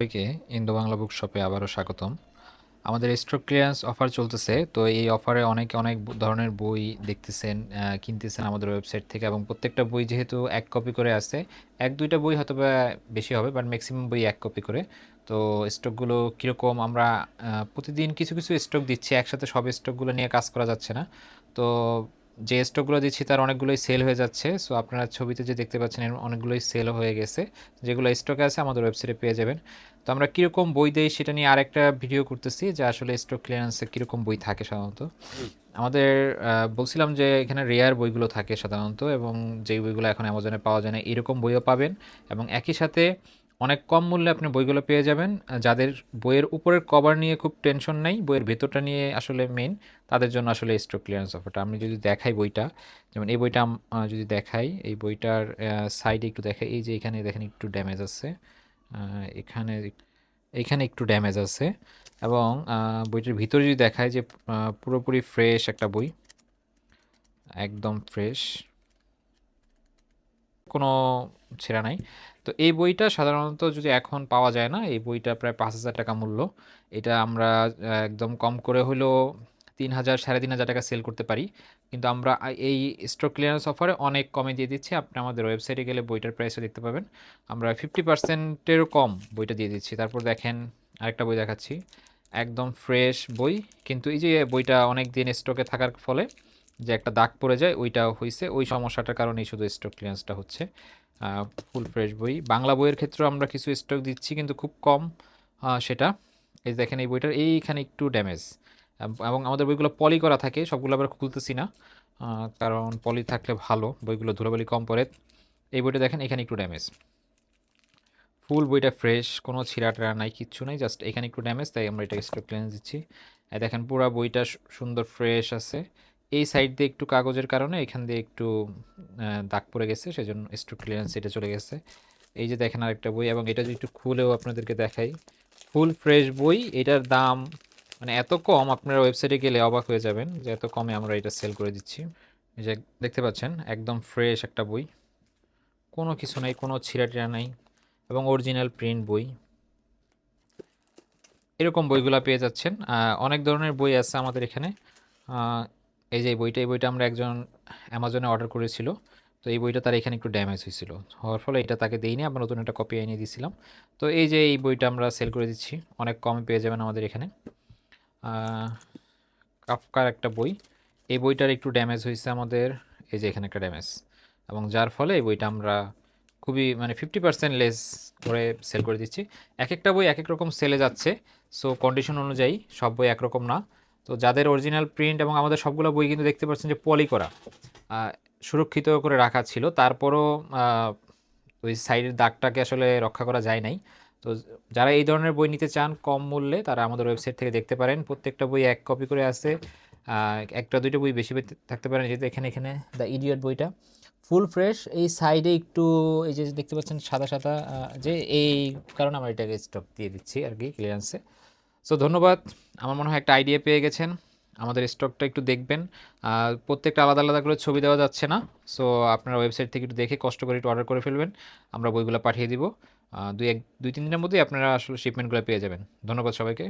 সবাইকে ইন্দো বাংলা বুক শপে আবারও স্বাগতম। আমাদের স্টক ক্লিয়ারেন্স অফার চলতেছে, তো এই অফারে অনেকে অনেক ধরনের বই দেখতেছেন, কিনতেছেন আমাদের ওয়েবসাইট থেকে, এবং প্রত্যেকটা বই যেহেতু এক কপি করে আছে, এক দুইটা বই হয়তো বা বেশি হবে, বাট ম্যাক্সিমাম বই এক কপি করে। তো স্টকগুলো কীরকম আমরা প্রতিদিন কিছু কিছু স্টক দিচ্ছি, একসাথে সব স্টকগুলো নিয়ে কাজ করা যাচ্ছে না। তো যে স্টকগুলো দিচ্ছি তার অনেকগুলোই সেল হয়ে যাচ্ছে। সো আপনারা ছবিতে যে দেখতে পাচ্ছেন এর অনেকগুলোই সেল হয়ে গেছে। যেগুলো স্টকে আছে আমাদের ওয়েবসাইটে পেয়ে যাবেন। তো আমরা কীরকম বই দেই সেটা নিয়ে আরেকটা ভিডিও করতেছি, যে আসলে স্টক ক্লিয়ারেন্সে কীরকম বই থাকে সাধারণত। আমাদের বলছিলাম যে এখানে রেয়ার বইগুলো থাকে সাধারণত, এবং যেই বইগুলো এখন অ্যামাজনে পাওয়া যায় না এরকম বইও পাবেন, এবং একই সাথে অনেক কম মূল্যে আপনি বইগুলো পেয়ে যাবেন। যাদের বইয়ের উপরের কভার নিয়ে খুব টেনশন নেই, বইয়ের ভেতরটা নিয়ে আসলে মেইন, তাদের জন্য আসলে স্টক ক্লিয়ারেন্স অফারটা। আমি যদি দেখাই বইটা, যেমন এই বইটা যদি দেখাই, এই বইটার সাইডে একটু দেখাই, এই যে এখানে দেখেন একটু ড্যামেজ আছে, এখানে এইখানে একটু ড্যামেজ আছে, এবং বইটার ভিতরে যদি দেখায় যে পুরোপুরি ফ্রেশ একটা বই, একদম ফ্রেশ, কোনো ছেঁড়া নাই। তো এই বইটা সাধারণত যদি এখন পাওয়া যায় না, এই বইটা প্রায় 5,000 টাকা মূল্য। এটা আমরা একদম কম করে হলেও 3,000 3,500 টাকা সেল করতে পারি, কিন্তু আমরা এই স্টক ক্লিয়ারেন্স অফারে অনেক কমে দিয়ে দিচ্ছি। আপনি আমাদের ওয়েবসাইটে গেলে বইটার প্রাইসও দেখতে পাবেন, আমরা 50%-এরও কম বইটা দিয়ে দিচ্ছি। তারপর দেখেন আরেকটা বই দেখাচ্ছি, একদম ফ্রেশ বই, কিন্তু এই যে বইটা অনেক দিন স্টকে থাকার ফলে যে একটা দাগ পড়ে যায়, ওইটা হইছে, ওই সমস্যাটার কারণেই শুধু স্টক ক্লিয়ারেন্সটা হচ্ছে। ফুল ফ্রেশ বই, বাংলা বইয়ের ক্ষেত্রেও আমরা কিছু স্টক দিচ্ছি কিন্তু খুব কম। সেটা এই দেখেন, এই বইটার এইখানে একটু ড্যামেজ, এবং আমাদের বইগুলো পলি করা থাকে, সবগুলো আবার খুলতেছি না, কারণ পলি থাকলে ভালো, বইগুলো ধুলাবালি কম পড়ে। এই বইটা দেখেন এখানে একটু ড্যামেজ, ফুল বইটা ফ্রেশ, কোনো ছিঁড়া টিড়া নাই, কিচ্ছু নাই, জাস্ট এখানে একটু ড্যামেজ, তাই আমরা এটা স্টক ক্লিয়ারেন্স দিচ্ছি। দেখেন পুরো বইটা সুন্দর ফ্রেশ আছে, এই সাইড দিয়ে একটু কাগজের কারণে এখান দিয়ে একটু দাগ পড়ে গেছে, সেজন্য স্টক ক্লিয়ারেন্স এটা চলে গেছে। এই যে দেখেন আরেকটা বই, এবং এটা যদি একটু খুলেও আপনাদেরকে দেখাই, ফুল ফ্রেশ বই, এটার দাম মানে এত কম, আপনারা ওয়েবসাইটে গেলে অবাক হয়ে যাবেন যে এত কমে আমরা এটা সেল করে দিচ্ছি। এই যে দেখতে পাচ্ছেন একদম ফ্রেশ একটা বই, কোনো কিছু নাই, কোনো ছিঁড়া টিড়া নাই, এবং অরিজিনাল প্রিন্ট বই। এরকম বইগুলো পেয়ে যাচ্ছেন। অনেক ধরনের বই আছে আমাদের এখানে। এই যে এই বইটা আমরা একজন অ্যামাজনে অর্ডার করেছিল, তো এই বইটা তার এখানে একটু ড্যামেজ হয়েছিল, হওয়ার ফলে এটা তাকে দেইনি, আমরা নতুন একটা কপি এনে দিয়েছিলাম। তো এই যে এই বইটা আমরা সেল করে দিচ্ছি, অনেক কমে পেয়ে যাবেন আমাদের এখানে। কাফকার একটা বই, এই বইটার একটু ড্যামেজ হয়েছে আমাদের, এই যে এখানে একটা ড্যামেজ, এবং যার ফলে এই বইটা আমরা খুবই মানে 50% লেস করে সেল করে দিচ্ছি। এক একটা বই এক এক রকম সেলে যাচ্ছে, সো কন্ডিশন অনুযায়ী সব বই একরকম না। তো যাদের অরিজিনাল প্রিন্ট, এবং আমাদের সবগুলো বই কিন্তু দেখতে পাচ্ছেন যে পলি করা, সুরক্ষিত করে রাখা ছিল, তারপরও ওই সাইডের দাগটাকে আসলে রক্ষা করা যায় নাই। তো যারা এই ধরনের বই নিতে চান কম মূল্যে, তারা আমাদের ওয়েবসাইট থেকে দেখতে পারেন, প্রত্যেকটা বই এক কপি করে আছে। একটা দুইটা বই বেশি থাকতে পারেন, যেহেতু এখানে এখানে দ্য ইডিয়ট বইটা ফুল ফ্রেশ, এই সাইডে একটু এই যে দেখতে পাচ্ছেন সাদা সাদা, যে এই কারণে আমরা এটাকে স্টক দিয়ে দিচ্ছি আর কি ক্লিয়ারেন্সে। সো ধন্যবাদ, আমার মনে হয় একটা আইডিয়া পেয়ে গেছেন। আমাদের স্টকটা একটু দেখবেন, প্রত্যেকটা আলাদা আলাদা করে ছবি দেওয়া যাচ্ছে না, সো আপনারা ওয়েবসাইট থেকে একটু দেখে কষ্ট করে একটু অর্ডার করে ফেলবেন, আমরা বইগুলো পাঠিয়ে দিব। দুই তিন দিনের মধ্যেই আপনারা আসলে শিপমেন্টগুলো পেয়ে যাবেন। ধন্যবাদ সবাইকে।